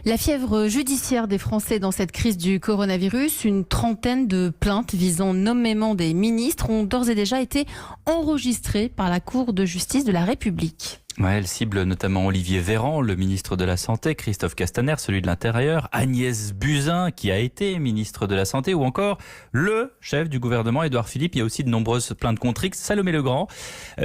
La fièvre judiciaire des Français dans cette crise du coronavirus, une trentaine de plaintes visant nommément des ministres ont d'ores et déjà été enregistrées par la Cour de justice de la République. Ouais, elle cible notamment Olivier Véran, le ministre de la Santé, Christophe Castaner, celui de l'Intérieur, Agnès Buzyn, qui a été ministre de la Santé, ou encore le chef du gouvernement, Édouard Philippe. Il y a aussi de nombreuses plaintes contre X, Salomé Legrand.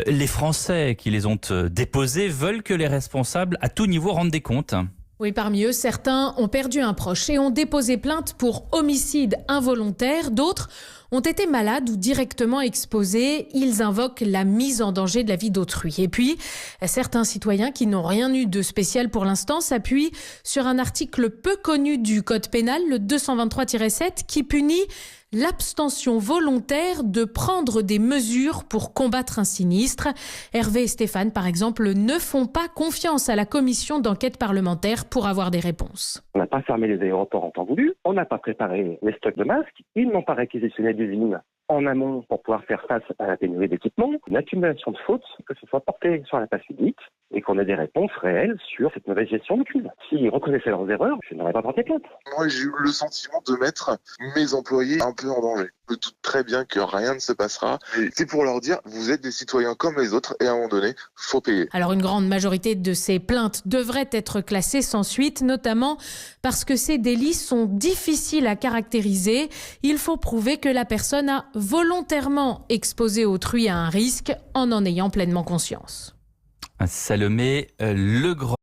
Les Français qui les ont déposées veulent que les responsables à tout niveau rendent des comptes. Oui, parmi eux, certains ont perdu un proche et ont déposé plainte pour homicide involontaire. D'autres ont été malades ou directement exposés. Ils invoquent la mise en danger de la vie d'autrui. Et puis, certains citoyens qui n'ont rien eu de spécial pour l'instant s'appuient sur un article peu connu du Code pénal, le 223-7, qui punit l'abstention volontaire de prendre des mesures pour combattre un sinistre. Hervé et Stéphane, par exemple, ne font pas confiance à la commission d'enquête parlementaire pour avoir des réponses. On n'a pas fermé les aéroports en temps voulu, on n'a pas préparé les stocks de masques, ils n'ont pas réquisitionné d'usines en amont pour pouvoir faire face à la pénurie d'équipements. Une accumulation de fautes, que ce soit porté sur la place publique et qu'on ait des réponses réelles sur cette mauvaise gestion de crise. S'ils reconnaissaient leurs erreurs, je n'aurais pas porté plainte. Moi, j'ai eu le sentiment de mettre mes employés un peu en danger. Je doute très bien que rien ne se passera. C'est pour leur dire, vous êtes des citoyens comme les autres et à un moment donné, faut payer. Alors une grande majorité de ces plaintes devraient être classées sans suite, notamment parce que ces délits sont difficiles à caractériser. Il faut prouver que la personne a volontairement exposé autrui à un risque en ayant pleinement conscience. Salomé Legrand.